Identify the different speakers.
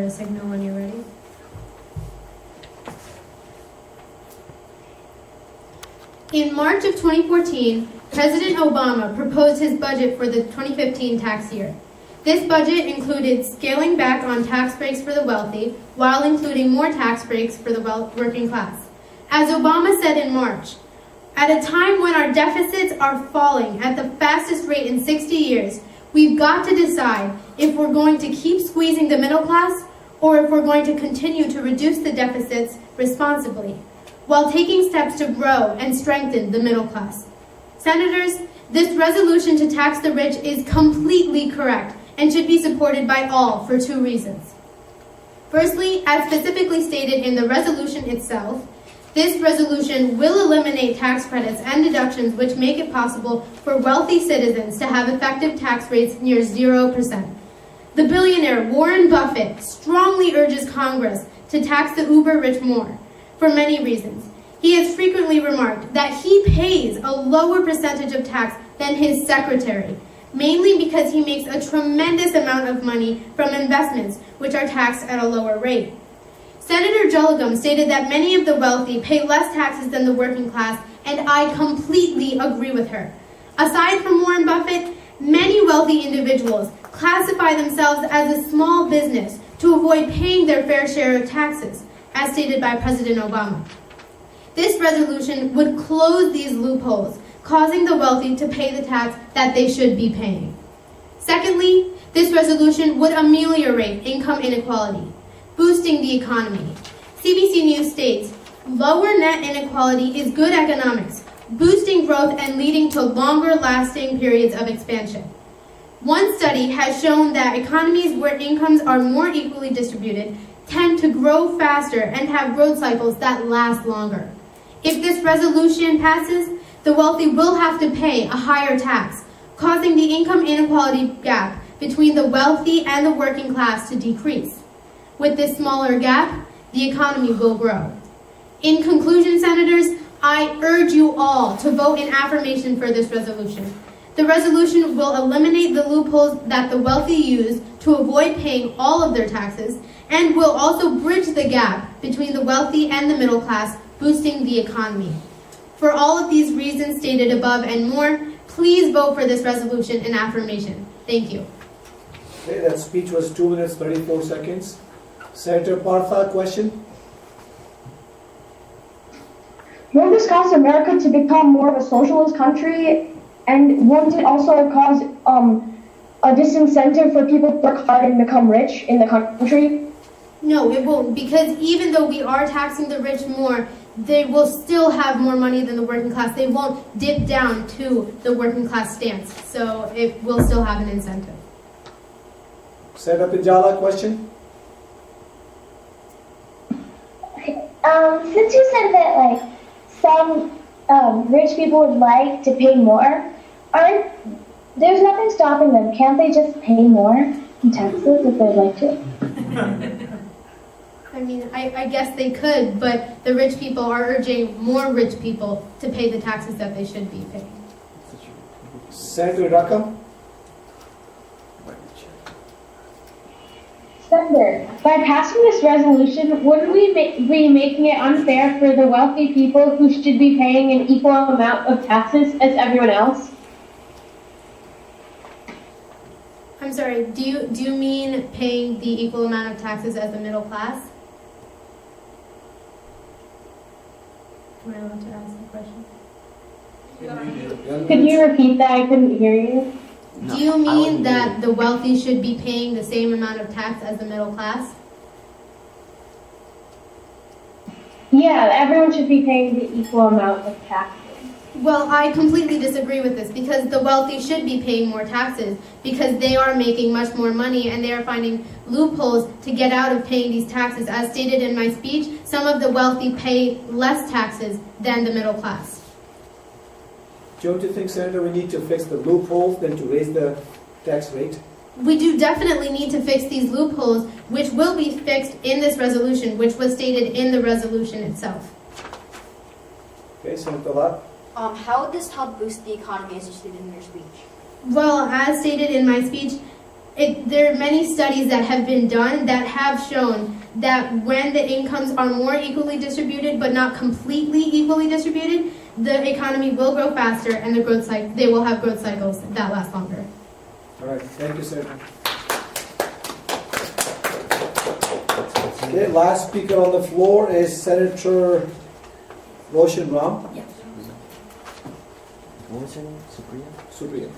Speaker 1: a signal when you're ready. In March of 2014, President Obama proposed his budget for the 2015 tax year. This budget included scaling back on tax breaks for the wealthy, while including more tax breaks for the working class. As Obama said in March, at a time when our deficits are falling at the fastest rate in 60 years, we've got to decide if we're going to keep squeezing the middle class or if we're going to continue to reduce the deficits responsibly, while taking steps to grow and strengthen the middle class. Senators, this resolution to tax the rich is completely correct and should be supported by all for two reasons. Firstly, as specifically stated in the resolution itself, this resolution will eliminate tax credits and deductions which make it possible for wealthy citizens to have effective tax rates near 0%. The billionaire Warren Buffett strongly urges Congress to tax the uber-rich more, for many reasons. He has frequently remarked that he pays a lower percentage of tax than his secretary, mainly because he makes a tremendous amount of money from investments, which are taxed at a lower rate. Senator Jolligam stated that many of the wealthy pay less taxes than the working class, and I completely agree with her. Aside from Warren Buffett, many wealthy individuals classify themselves as a small business to avoid paying their fair share of taxes, as stated by President Obama. This resolution would close these loopholes, causing the wealthy to pay the tax that they should be paying. Secondly, this resolution would ameliorate income inequality, boosting the economy. CBC News states, lower net inequality is good economics, boosting growth and leading to longer lasting periods of expansion. One study has shown that economies where incomes are more equally distributed tend to grow faster and have growth cycles that last longer. If this resolution passes, the wealthy will have to pay a higher tax, causing the income inequality gap between the wealthy and the working class to decrease. With this smaller gap, the economy will grow. In conclusion, Senators, I urge you all to vote in affirmation for this resolution. The resolution will eliminate the loopholes that the wealthy use to avoid paying all of their taxes and will also bridge the gap between the wealthy and the middle class, boosting the economy. For all of these reasons stated above and more, please vote for this resolution in affirmation. Thank you.
Speaker 2: Okay, that speech was 2 minutes 34 seconds. Senator Partha, question?
Speaker 3: Won't this cause America to become more of a socialist country? And won't it also cause a disincentive for people to work hard and become rich in the country?
Speaker 1: No, it won't, because even though we are taxing the rich more, they will still have more money than the working class. They won't dip down to the working class stance, so it will still have an incentive.
Speaker 2: Senator Pinjala, question?
Speaker 4: Since you said that like some rich people would like to pay more, there's nothing stopping them. Can't they just pay more in taxes if they'd like to?
Speaker 1: I mean, I guess they could, but the rich people are urging more rich people to pay the taxes that they should be paying.
Speaker 2: Senator Rakam?
Speaker 3: Senator, by passing this resolution, wouldn't we be making it unfair for the wealthy people who should be paying an equal amount of taxes as everyone else?
Speaker 1: I'm sorry, do you mean paying the equal amount of taxes as the middle class? Am I allowed to ask the question?
Speaker 3: Could you repeat that? I couldn't hear you.
Speaker 1: Do you mean that the wealthy should be paying the same amount of tax as the middle class?
Speaker 3: Yeah, everyone should be paying the equal amount of taxes.
Speaker 1: Well, I completely disagree with this because the wealthy should be paying more taxes because they are making much more money and they are finding loopholes to get out of paying these taxes. As stated in my speech, some of the wealthy pay less taxes than the middle class.
Speaker 2: Don't you think, Senator, we need to fix the loopholes than to raise the tax rate?
Speaker 1: We do definitely need to fix these loopholes, which will be fixed in this resolution, which was stated in the resolution itself.
Speaker 2: Okay, Senator Lott?
Speaker 5: How would this help boost the economy as you stated in your speech?
Speaker 1: Well, as stated in my speech, there are many studies that have been done that have shown that when the incomes are more equally distributed, but not completely equally distributed, the economy will grow faster and they will have growth cycles that last longer.
Speaker 2: All right, thank you, Senator. Okay, last speaker on the floor is Senator Roshan Ram.
Speaker 5: What was her name? Supriya?
Speaker 2: Supriya.